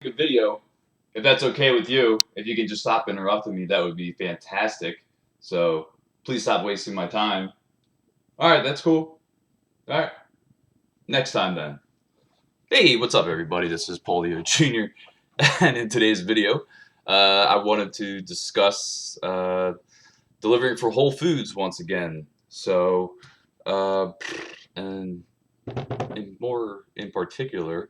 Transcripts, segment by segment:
good video. If that's okay with you, if you could just stop interrupting me, that would be fantastic. So please stop wasting my time. All right, that's cool. All right, next time then. Hey, what's up, everybody? This is Paulio Jr. And in today's video, I wanted to discuss delivering for Whole Foods once again. So, uh, and in particular,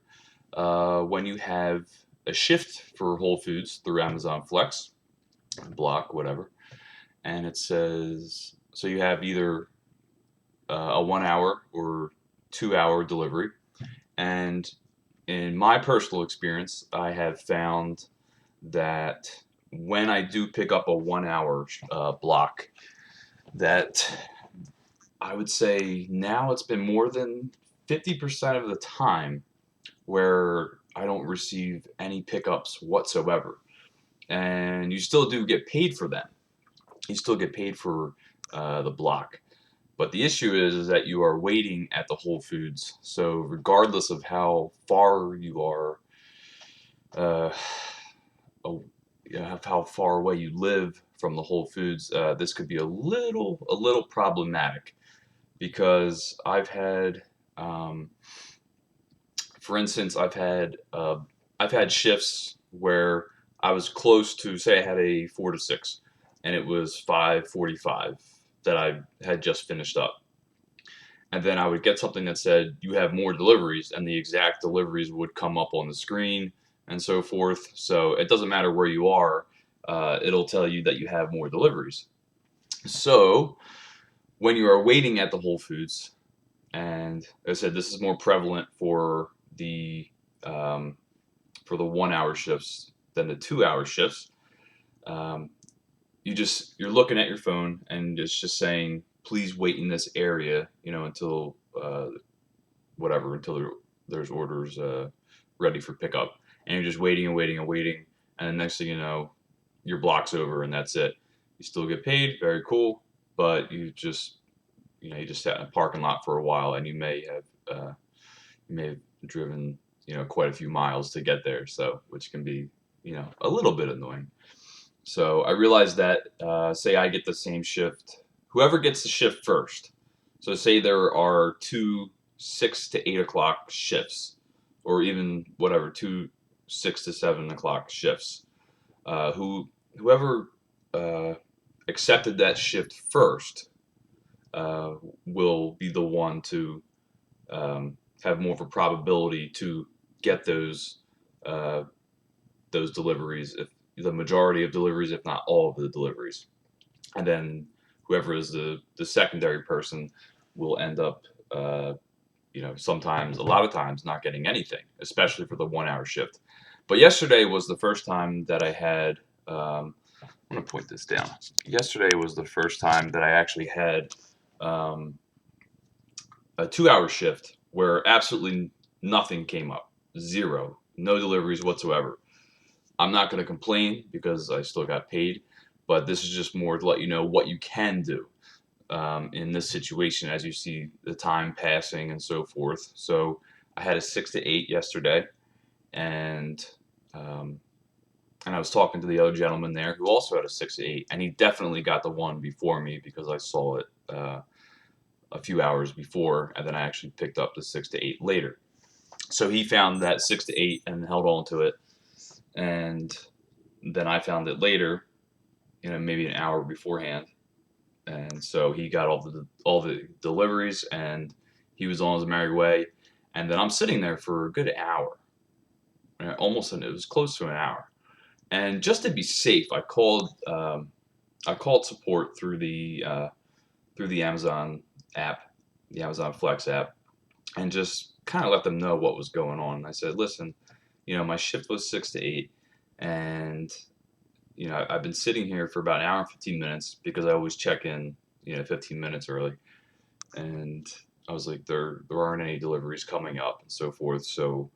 when you have a shift for Whole Foods through Amazon Flex, block, whatever, and it says so you have either a 1 hour or 2 hour delivery. And in my personal experience, I have found that when I do pick up a 1 hour block, that I would say now it's been more than 50% of the time where I don't receive any pickups whatsoever. And you still do get paid for them. You still get paid for the block. But the issue is that you are waiting at the Whole Foods. So regardless of how far you are, uh, how far away you live from the Whole Foods, this could be a little problematic because for instance, I've had shifts where I was close to, say, I had a 4 to 6, and it was 5:45 that I had just finished up, and then I would get something that said you have more deliveries, and the exact deliveries would come up on the screen and so forth. So it doesn't matter where you are, it'll tell you that you have more deliveries. So when you are waiting at the Whole Foods, and as I said, this is more prevalent the um, for the 1 hour shifts than the 2 hour shifts. Um, you're looking at your phone and it's just saying, please wait in this area, until there's orders ready for pickup, and you're just waiting and waiting and waiting, and the next thing you know, your block's over and that's it. You still get paid, very cool, but you just sat in a parking lot for a while, and you may have driven quite a few miles to get there, so which can be a little bit annoying. So I realized that say I get the same shift, whoever gets the shift first. So say there are two 6 to 8 o'clock shifts, or even whatever, two 6 to 7 o'clock shifts. Whoever uh, accepted that shift first will be the one to have more of a probability to get uh, those deliveries, if the majority of deliveries, if not all of the deliveries. And then whoever is the secondary person will end up, sometimes, a lot of times, not getting anything, especially for the 1 hour shift. But yesterday was the first time that I had, I'm going to point this down. Yesterday was the first time that I actually had um, a 2 hour shift where absolutely nothing came up. Zero. No deliveries whatsoever. I'm not going to complain because I still got paid, but this is just more to let you know what you can do in this situation as you see the time passing and so forth. So I had a 6 to 8 yesterday, and um, I was talking to the other gentleman there who also had a 6 to 8, and he definitely got the one before me because I saw it a few hours before, and then I actually picked up the 6 to 8 later. So he found that 6 to 8 and held on to it, and then I found it later, maybe an hour beforehand, and so he got all the deliveries, and he was on his merry way, and then I'm sitting there for a good hour, it was close to an hour, and just to be safe, I called support through the Amazon app, the Amazon Flex app, and just kind of let them know what was going on. I said, listen, my shift was 6 to 8, and I've been sitting here for about an hour and 15 minutes because I always check in, 15 minutes early, and I was like, there aren't any deliveries coming up and so forth. So,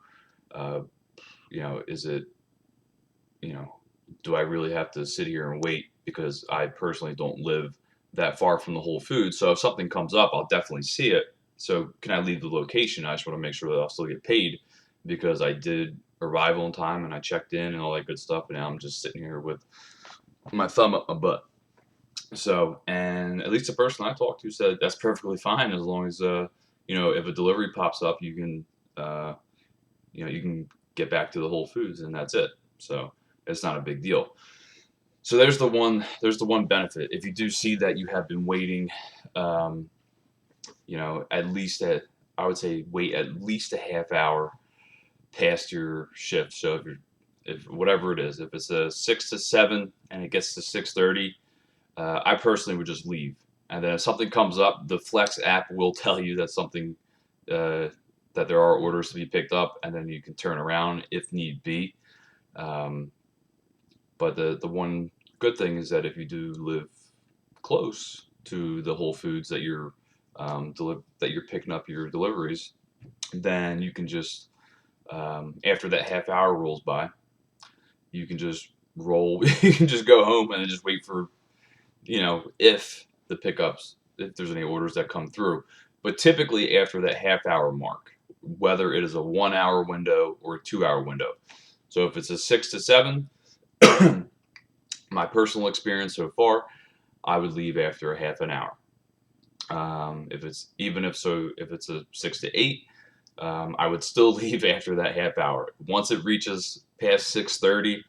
uh, is it, you know, do I really have to sit here and wait because I personally don't live that far from the Whole Foods? So if something comes up, I'll definitely see it. So can I leave the location? I just want to make sure that I'll still get paid because I did arrival in time, and I checked in and all that good stuff, and now I'm just sitting here with my thumb up my butt. So, and at least the person I talked to said that's perfectly fine as long as if a delivery pops up, uh, you can get back to the Whole Foods, and that's it. So it's not a big deal. So there's the one benefit. If you do see that you have been waiting, um, at least I would say wait at least a half hour past your shift. So if whatever it is, if it's a 6 to 7 and it gets to 6:30, I personally would just leave. And then if something comes up, the Flex app will tell you that uh, that there are orders to be picked up, and then you can turn around if need be. Um, but the one good thing is that if you do live close to the Whole Foods that you're picking up your deliveries, then you can just after that half hour rolls by, you can just roll. You can just go home and just wait for if there's any orders that come through. But typically after that half hour mark, whether it is a 1 hour window or a 2 hour window. So if it's a 6 to 7, my personal experience so far, I would leave after a half an hour. If it's a 6 to 8, I would still leave after that half hour. Once it reaches past 6:30,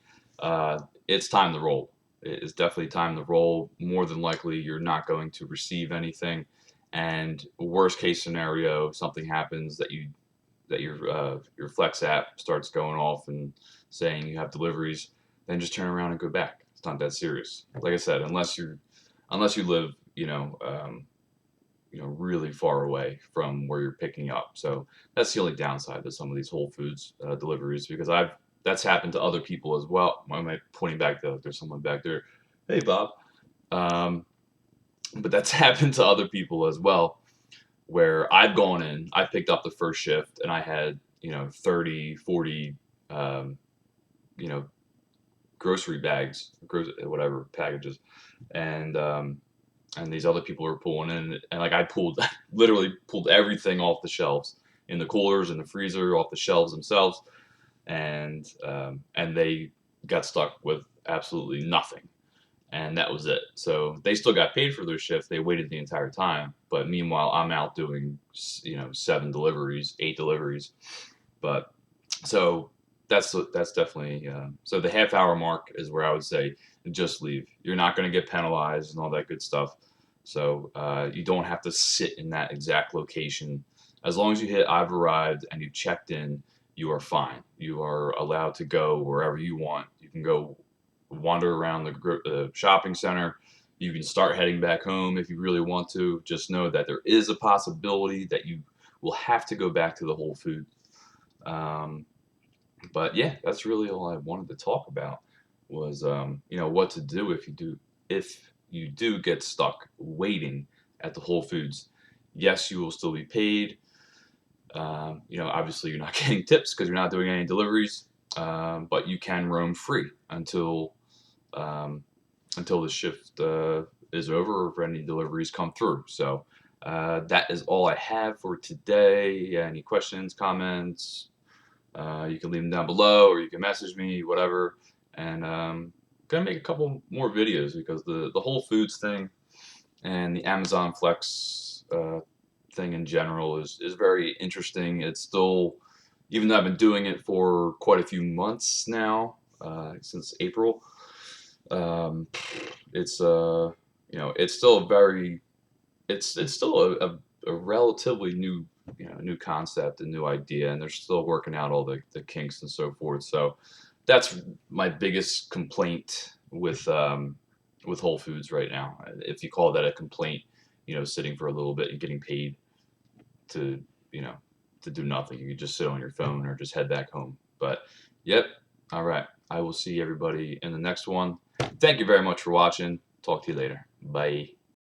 it's time to roll. It is definitely time to roll. More than likely, you're not going to receive anything. And worst case scenario, something happens that your Flex app starts going off and saying you have deliveries. Then just turn around and go back. It's not that serious. Like I said, unless you live, really far away from where you're picking up. So that's the only downside to some of these Whole Foods deliveries, because that's happened to other people as well. Why am I pointing back there? There's someone back there. Hey, Bob. Um, but that's happened to other people as well, where I've gone in, I picked up the first shift, and I had 30, 40, um, you know, grocery bags, whatever packages, and these other people were pulling in, and like I pulled, literally pulled everything off the shelves in the coolers and the freezer off the shelves themselves, and they got stuck with absolutely nothing, and that was it. So they still got paid for their shift. They waited the entire time, but meanwhile I'm out doing 7 deliveries, 8 deliveries, but so that's definitely so the half hour mark is where I would say just leave. You're not going to get penalized and all that good stuff. So you don't have to sit in that exact location. As long as you hit I've arrived and you checked in, you are fine. You are allowed to go wherever you want. You can go wander around the shopping center. You can start heading back home if you really want to. Just know that there is a possibility that you will have to go back to the Whole Food. Um, but yeah, that's really all I wanted to talk about was what to do if you do get stuck waiting at the Whole Foods. Yes, you will still be paid. Obviously you're not getting tips because you're not doing any deliveries, but you can roam free um, until the shift is over or if any deliveries come through. So that is all I have for today. Yeah, any questions, comments? You can leave them down below, or you can message me, whatever. And gonna make a couple more videos because the Whole Foods thing and the Amazon Flex thing in general is very interesting. It's still, even though I've been doing it for quite a few months now, since April, um, it's still it's still a relatively new concept and new idea, and they're still working out all the kinks and so forth. So that's my biggest complaint with Whole Foods right now. If you call that a complaint, sitting for a little bit and getting paid to you know to do nothing. You can just sit on your phone or just head back home. But yep, all right. I will see everybody in the next one. Thank you very much for watching. Talk to you later. Bye.